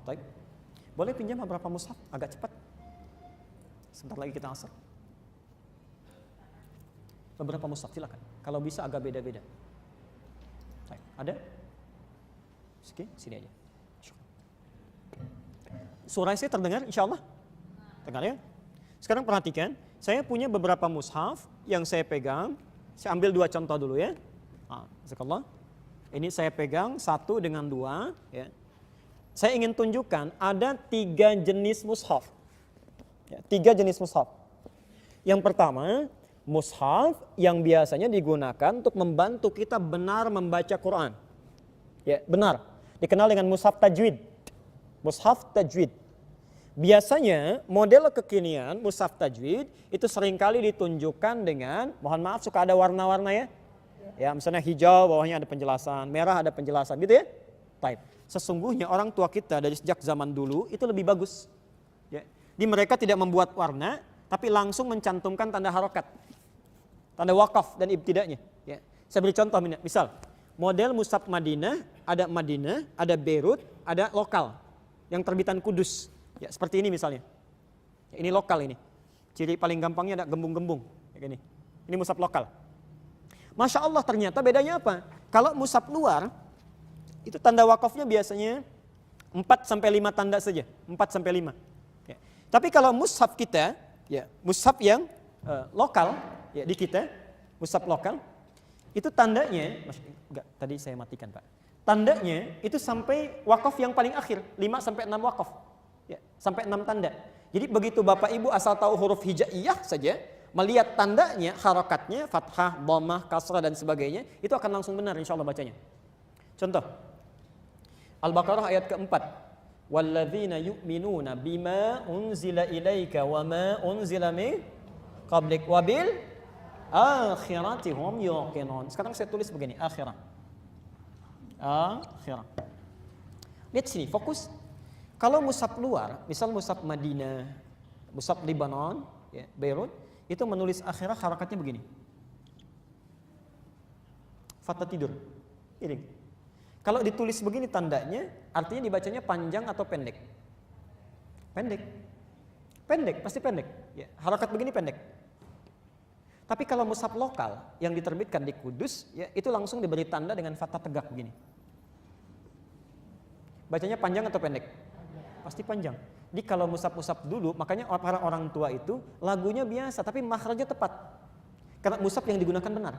Baik. Boleh pinjam beberapa mushaf agak cepat? Sebentar lagi kita asar. Beberapa mushaf silakan. Kalau bisa agak beda-beda. Baik. Ada? Oke, sini aja. Suara saya terdengar insyaallah? Dengar ya? Sekarang perhatikan, saya punya beberapa mushaf yang saya pegang. Saya ambil 2 contoh dulu ya. Jazakallah. Ini saya pegang 1 dengan 2 ya. Saya ingin tunjukkan ada 3 jenis mushaf. Ya, 3 jenis mushaf. Yang pertama, mushaf yang biasanya digunakan untuk membantu kita benar membaca Quran. Ya, benar. Dikenal dengan mushaf tajwid. Mushaf tajwid. Biasanya model kekinian mushaf tajwid itu seringkali ditunjukkan dengan, mohon maaf suka ada warna-warna ya. Ya, misalnya hijau bawahnya ada penjelasan, merah ada penjelasan gitu ya. Baik. Sesungguhnya orang tua kita dari sejak zaman dulu itu lebih bagus. Ya. Di mereka tidak membuat warna, tapi langsung mencantumkan tanda harokat, tanda wakaf dan ibtidanya. Ya. Saya beri contoh, misal model mushaf Madinah, ada Beirut, ada lokal yang terbitan Kudus. Ya, seperti ini misalnya. Ya, ini lokal ini. Ciri paling gampangnya ada gembung-gembung kayak gini. Ini mushaf lokal. Masya Allah, ternyata bedanya apa? Kalau mushaf luar itu tanda wakafnya biasanya 4-5 tanda saja, 4-5. Ya. Tapi kalau mushaf kita, ya, mushaf yang lokal, ya, di kita, mushaf lokal, itu tandanya, enggak, tadi saya matikan Pak. Tandanya itu sampai wakaf yang paling akhir, 5-6 wakaf. Ya, sampai 6 tanda. Jadi begitu Bapak Ibu asal tahu huruf hijaiyah saja, melihat tandanya, harokatnya, fathah, dhammah, kasrah dan sebagainya, itu akan langsung benar insya Allah bacanya. Contoh, Al-Baqarah ayat keempat. Walladzina yu'minuna bima unzila ilaika wa ma unzila min qablik wabil akhirati hum yuqinun. Sekarang saya tulis begini, akhirah. Akhirah. Lihat sini, fokus. Kalau mushaf luar, misal mushaf Madinah, mushaf Lebanon, ya, Beirut, itu menulis akhirah harakatnya begini. Fathah tidur. Ini. Kalau ditulis begini tandanya, artinya dibacanya panjang atau pendek? Pendek. Pendek, pasti pendek. Ya, harakat begini pendek. Tapi kalau mushaf lokal yang diterbitkan di Kudus, ya, itu langsung diberi tanda dengan fathah tegak begini. Bacanya panjang atau pendek? Pasti panjang. Jadi kalau mushaf-mushaf dulu, makanya para orang tua itu lagunya biasa, tapi makhrajnya tepat. Karena mushaf yang digunakan benar.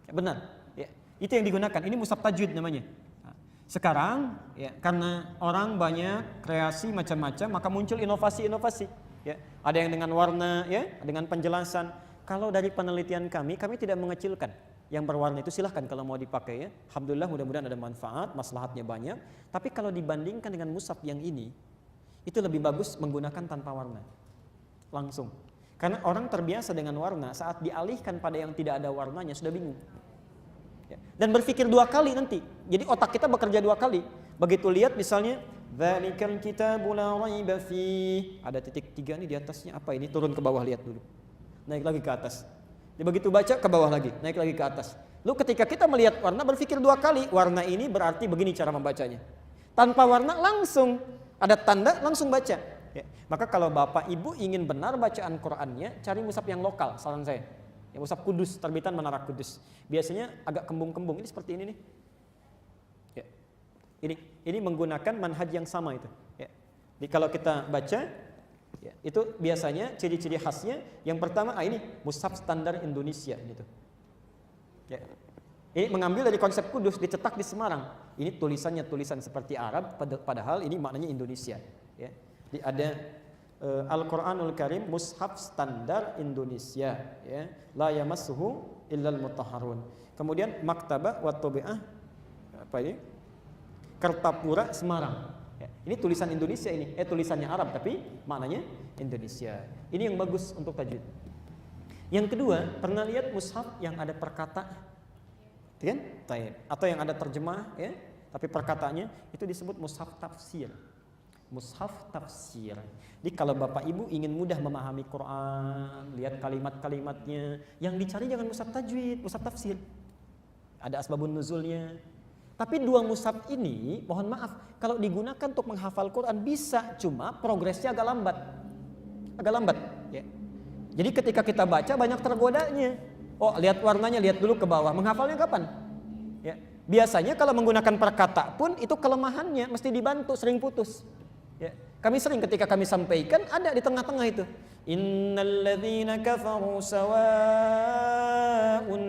Ya, benar. Ya, itu yang digunakan. Ini mushaf tajwid namanya. Nah, sekarang, ya, karena orang banyak kreasi macam-macam, maka muncul inovasi-inovasi. Ya, ada yang dengan warna, ya, dengan penjelasan. Kalau dari penelitian kami tidak mengecilkan. Yang berwarna itu silahkan kalau mau dipakai ya. Alhamdulillah mudah-mudahan ada manfaat, maslahatnya banyak. Tapi kalau dibandingkan dengan mushaf yang ini, itu lebih bagus menggunakan tanpa warna. Langsung. Karena orang terbiasa dengan warna, saat dialihkan pada yang tidak ada warnanya sudah bingung. Ya. Dan berpikir 2 kali nanti. Jadi otak kita bekerja 2 kali. Begitu lihat misalnya, dzalikal kitabu la raiba fiih. Ada titik 3 nih di atasnya apa ini? Turun ke bawah lihat dulu. Naik lagi ke atas. Begitu baca ke bawah lagi, naik lagi ke atas. Lalu ketika kita melihat warna berpikir 2 kali, warna ini berarti begini cara membacanya. Tanpa warna langsung ada tanda langsung baca. Ya. Maka kalau Bapak Ibu ingin benar bacaan Qur'annya, cari mushaf yang lokal, saran saya. Ya, mushaf Kudus, terbitan Menara Kudus. Biasanya agak kembung-kembung, ini seperti ini nih. Ya. Ini menggunakan manhaj yang sama itu. Ya. Jadi kalau kita baca, ya, itu biasanya ciri-ciri khasnya yang pertama ini mushaf standar Indonesia gitu. Ya. Ini mengambil dari konsep Kudus, dicetak di Semarang. Ini tulisannya tulisan seperti Arab, padahal ini maknanya Indonesia. Ya. Jadi ada Al-Quranul Karim mushaf standar Indonesia. Ya. La yamassuhu illal mutahharun. Kemudian Maktabah wa Tabi'ah apa ini? Kertapura Semarang. Ya. Ini tulisan Indonesia ini, tulisannya Arab tapi maknanya Indonesia. Ini yang bagus untuk tajwid. Yang kedua, pernah lihat mushaf yang ada perkataan? Kan? Atau yang ada terjemah ya, tapi perkataannya itu disebut mushaf tafsir. Mushaf tafsir. Jadi kalau Bapak Ibu ingin mudah memahami Quran, lihat kalimat-kalimatnya, yang dicari jangan mushaf tajwid, mushaf tafsir. Ada asbabun nuzulnya. Tapi dua mushaf ini, mohon maaf, kalau digunakan untuk menghafal Quran bisa, cuma progresnya agak lambat. Agak lambat. Ya. Jadi ketika kita baca banyak tergodanya. Oh, lihat warnanya, lihat dulu ke bawah. Menghafalnya kapan? Ya. Biasanya kalau menggunakan perkata pun itu kelemahannya, mesti dibantu, sering putus. Ya. Kami sering ketika kami sampaikan ada di tengah-tengah itu. Innal ladzina kafaru sawa'un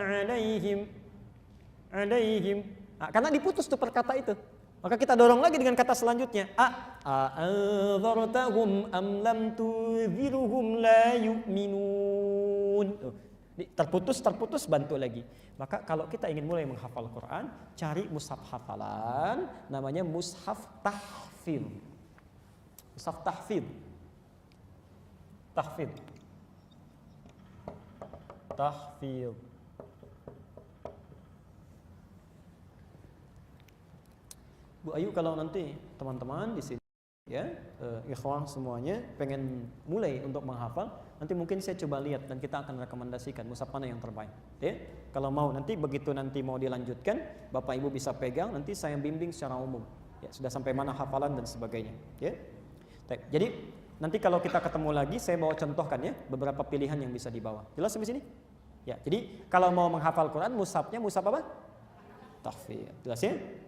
'alaihim. Nah, karena diputus tuh perkata itu. Maka kita dorong lagi dengan kata selanjutnya. A'anzartahum am lam tunzirhum la yu'minun. Terputus, bantu lagi. Maka kalau kita ingin mulai menghafal Quran, cari mushaf hafalan, namanya mushaf tahfidz. Mushaf tahfidz. Tahfidz. Bu Ayu, kalau nanti teman-teman di sini ya, ikhwah semuanya pengen mulai untuk menghafal, nanti mungkin saya coba lihat dan kita akan rekomendasikan mushaf mana yang terbaik. Ya, kalau mau nanti begitu nanti mau dilanjutkan, Bapak Ibu bisa pegang, nanti saya bimbing secara umum. Ya, sudah sampai mana hafalan dan sebagainya. Ya. Jadi nanti kalau kita ketemu lagi, saya bawa contohkan ya beberapa pilihan yang bisa dibawa. Jelas sampai sini? Ya, jadi kalau mau menghafal Quran, mushafnya mushaf apa? Tahfidz. Jelas ya?